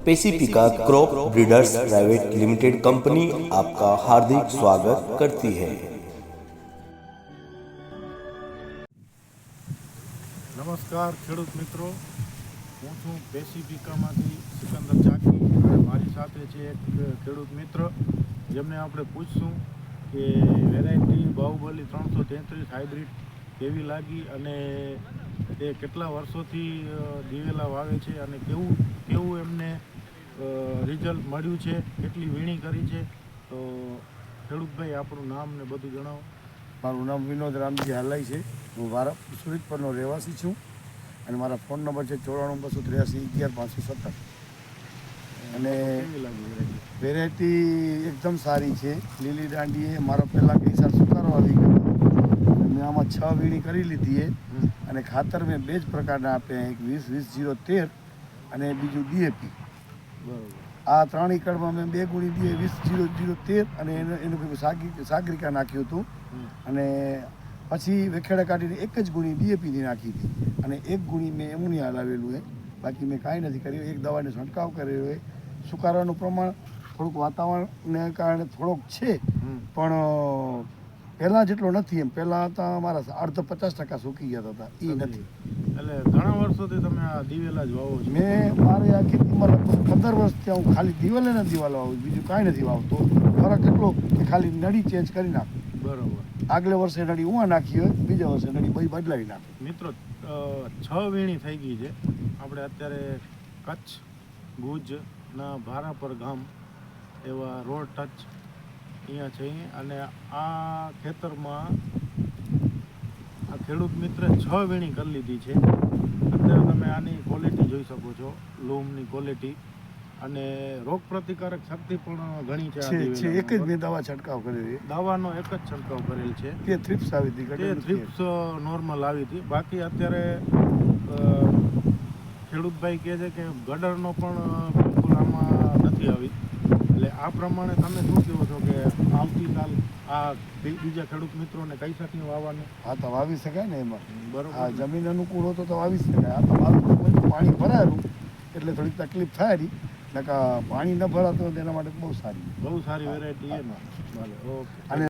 Pacifica crop breeders private limited company आपका हार्दिक स्वागत करती है। નમસ્કાર ખેડૂત મિત્રો, હું છું પેસિફિકામાંથી સિકંદર ચાકી અને મારી સાથે છે એક ખેડૂત મિત્ર જેમને આપણે પૂછશું કે વેરાયટી બાહુબલી 333 હાઇબ્રિડ કેવી લાગી અને તે કેટલા વર્ષોથી દિવેલા વાવે છે અને કેવું એમને રિઝલ્ટ મળ્યું છે, કેટલી વીણી કરી છે। તો ખેડૂતભાઈ આપણું નામ ને બધું જણાવો। મારું નામ વિનોદ રામજી હાલાઈ છે। હું સુરત પરનો રહેવાસી છું અને મારા ફોન નંબર છે 94 283 11 517। અને વેરાયટી એકદમ સારી છે। લીલી દાંડીએ મારો પહેલાં કઈ સુકારો આવી ગયો, મેં આમાં 6 વીણી કરી લીધી છે અને ખાતર મેં 2 જ પ્રકારના આપ્યા, એક 20-20-0-13 અને બીજું DAP। બરાબર। આ 3 એકડમાં મેં 2 ગુણી દીએ 20-0-0-13 અને એનું સાગરિકા નાખ્યું હતું અને પછી વેખેડા કાઢીને 1 જ ગુણી DAPની નાખી હતી અને 1 ગુણી મેં એમોનિયા હલાવેલું છે। બાકી મેં કાંઈ નથી કર્યું, એક દવાનો છંટકાવ કર્યો છે। સુકારાનું પ્રમાણ થોડુંક વાતાવરણને કારણે થોડોક છે, પણ પહેલાં જેટલો નથી એમ। પહેલાં હતા મારા 50% સૂકી ગયા હતા, એ નથી। એટલે ઘણા વર્ષોથી તમે આ દિવેલા જ વાવો છો? મારે આ ખેતીમાં લગભગ 15 વર્ષથી હું ખાલી દિવાલે ને દિવાલ વાવું, બીજું કાંઈ નથી વાવતો। ફરક એટલો કે ખાલી નળી ચેન્જ કરી નાખું। બરાબર। આગલે વર્ષે નળી ઉવા નાખી હોય, બીજા વર્ષે નળી બધી બદલાવી નાખી। મિત્રો 6 વીણી થઈ ગઈ છે। આપણે અત્યારે કચ્છ ભુજના ભારાપર ગામ એવા રોડ ટચ અહીંયા છે અને આ ખેતરમાં આ ખેડૂત મિત્રે 6 વીણી કરી લીધી છે। અત્યારે તમે આની ક્વોલિટી જોઈ શકો છો, લૂમની ક્વોલિટી અને રોગ પ્રતિકારક શક્તિ પણ ઘણી છે। એક જ મેં દવા છંટકાવ કર્યો છે, દવાનો એક જ છંટકાવ કરેલ છે। તે થ્રિપ્સ આવી હતી, તે થ્રિપ્સ નોર્મલ આવી હતી। બાકી અત્યારે ખેડૂતભાઈ કહે છે કે ગડરનો પણ બિલકુલ આમાં નથી આવી। એટલે આ પ્રમાણે તમે શું કહો છો કે આવતીકાલ આ બીજા ખેડૂત મિત્રોને કઈ શકીએ વાવવાનું? હા, તો વાવી શકાય ને એમાં। બરોબર। હા, જમીન અનુકૂળ હોય તો વાવી શકાય। આ તો મારું પાણી ભરાયેલું એટલે થોડીક તકલીફ થાય, નકા પાણી ન ભરાતું તેના માટે બહુ સારી વેરાયટી એમાં। ભલે, ઓકે। અને